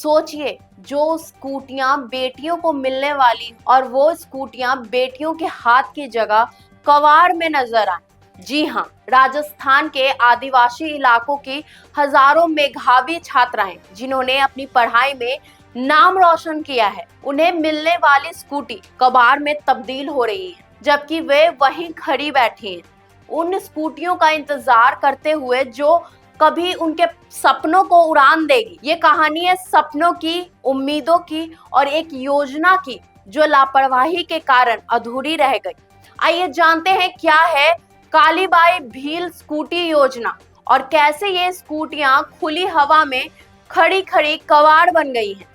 सोचिए, जो स्कूटियां बेटियों को मिलने वाली और वो स्कूटियां बेटियों के हाथ की जगह कवाड़ में नजर आए। जी हाँ, राजस्थान के आदिवासी इलाकों की हजारों मेधावी छात्राएं जिन्होंने अपनी पढ़ाई में नाम रोशन किया है, उन्हें मिलने वाली स्कूटी कबाड़ में तब्दील हो रही है, जबकि वे वहीं खड़ी बैठी हैं, उन स्कूटियों का इंतजार करते हुए जो कभी उनके सपनों को उड़ान देगी। ये कहानी है सपनों की, उम्मीदों की और एक योजना की जो लापरवाही के कारण अधूरी रह गई। आइए जानते हैं क्या है कालीबाई भील स्कूटी योजना और कैसे ये स्कूटियां खुली हवा में खड़ी खड़ी कबाड़ बन गई हैं।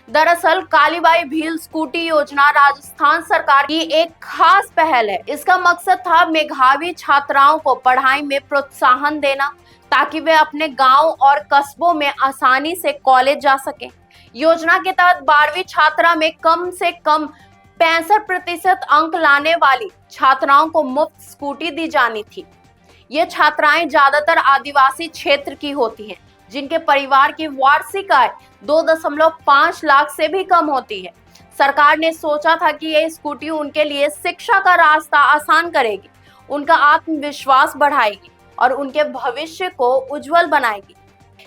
दरअसल कालीबाई भील स्कूटी योजना राजस्थान सरकार की एक खास पहल है। इसका मकसद था मेधावी छात्राओं को पढ़ाई में प्रोत्साहन देना ताकि वे अपने गांव और कस्बों में आसानी से कॉलेज जा सकें। योजना के तहत 12वीं छात्रा में कम से कम 65% अंक लाने वाली छात्राओं को मुफ्त स्कूटी दी जानी थी। ये छात्राएं ज्यादातर आदिवासी क्षेत्र की होती हैं, जिनके परिवार की वार्षिक आय 2.5 लाख से भी कम होती है। सरकार ने सोचा था कि ये स्कूटी उनके लिए शिक्षा का रास्ता आसान करेगी, उनका आत्मविश्वास बढ़ाएगी और उनके भविष्य को उज्जवल बनाएगी।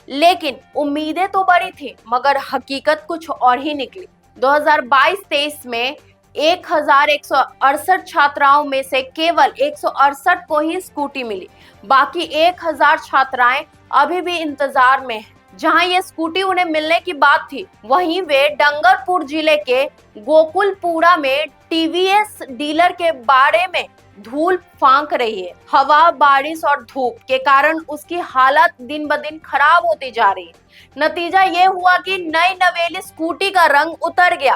लेकिन उम्मीदें तो बड़ी थी, मगर हकीकत कुछ और ही निकली। 2022-23 में 1168 छात्राओं में से केवल 168 को ही स्कूटी मिली। बाकी 1000 छात्राएं अभी भी इंतजार में हैं। जहां ये स्कूटी उन्हें मिलने की बात थी, वहीं वे डंगरपुर जिले के गोकुलपुरा में टीवीएस डीलर के बारे में धूल फांक रही है। हवा, बारिश और धूप के कारण उसकी हालत दिन ब दिन खराब होती जा रही है। नतीजा ये हुआ कि नई नवेली स्कूटी का रंग उतर गया,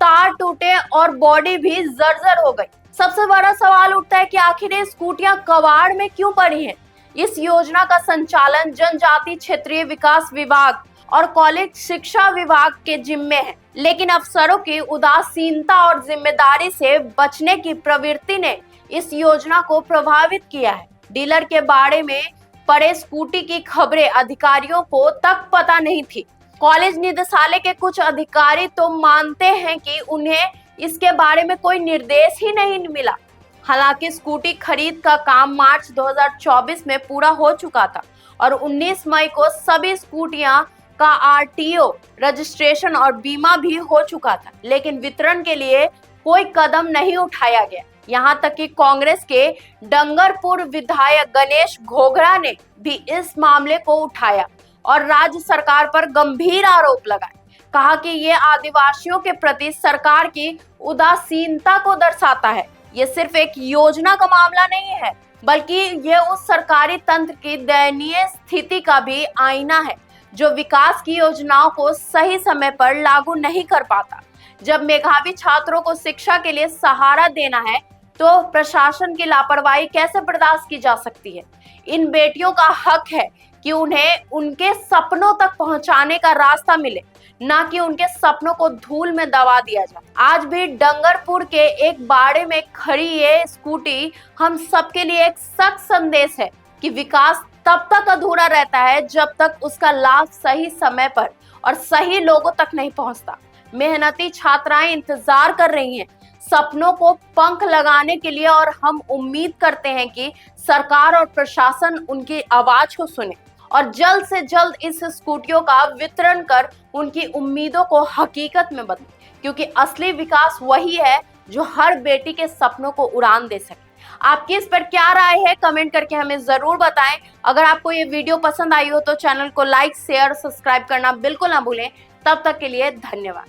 तार टूटे और बॉडी भी जर्जर हो गई। सबसे बड़ा सवाल उठता है कि आखिर ये स्कूटियां कबाड़ में क्यों पड़ी हैं? इस योजना का संचालन जनजाति क्षेत्रीय विकास विभाग और कॉलेज शिक्षा विभाग के जिम्मे है, लेकिन अफसरों की उदासीनता और जिम्मेदारी से बचने की प्रवृत्ति ने इस योजना को प्रभावित किया है। डीलर के बारे में पड़े स्कूटी की खबरें अधिकारियों को तक पता नहीं थी। कॉलेज निदेशालय के कुछ अधिकारी तो मानते हैं कि उन्हें इसके बारे में कोई निर्देश ही नहीं मिला। हालांकि स्कूटी खरीद का काम मार्च 2024 में पूरा हो चुका था और 19 मई को सभी स्कूटियां का आरटीओ रजिस्ट्रेशन और बीमा भी हो चुका था, लेकिन वितरण के लिए कोई कदम नहीं उठाया गया। यहाँ तक कि कांग्रेस के डंगरपुर विधायक गणेश घोगरा ने भी इस मामले को उठाया और राज्य सरकार पर गंभीर आरोप लगाए। कहा कि ये आदिवासियों के प्रति सरकार की उदासीनता को दर्शाता है। ये सिर्फ एक योजना का मामला नहीं है, बल्कि ये उस सरकारी तंत्र की दयनीय स्थिति का भी आईना है जो विकास की योजनाओं को सही समय पर लागू नहीं कर पाता। जब मेधावी छात्रों को शिक्षा के लिए सहारा देना है तो प्रशासन की लापरवाही कैसे बर्दाश्त की जा सकती है? इन बेटियों का हक है कि उन्हें उनके सपनों तक पहुंचाने का रास्ता मिले, ना कि उनके सपनों को धूल में दबा दिया जाए। आज भी डंगरपुर के एक बाड़े में खड़ी ये स्कूटी हम सबके लिए एक सख्त संदेश है कि विकास तब तक अधूरा रहता है जब तक उसका लाभ सही समय पर और सही लोगों तक नहीं पहुंचता। मेहनती छात्राएं इंतजार कर रही हैं सपनों को पंख लगाने के लिए और हम उम्मीद करते हैं कि सरकार और प्रशासन उनकी आवाज को सुने और जल्द से जल्द इस स्कूटियों का वितरण कर उनकी उम्मीदों को हकीकत में बदले, क्योंकि असली विकास वही है जो हर बेटी के सपनों को उड़ान दे सके। आपकी इस पर क्या राय है? कमेंट करके हमें जरूर बताएं। अगर आपको ये वीडियो पसंद आई हो तो चैनल को लाइक, शेयर, सब्सक्राइब करना बिल्कुल ना भूलें। तब तक के लिए धन्यवाद।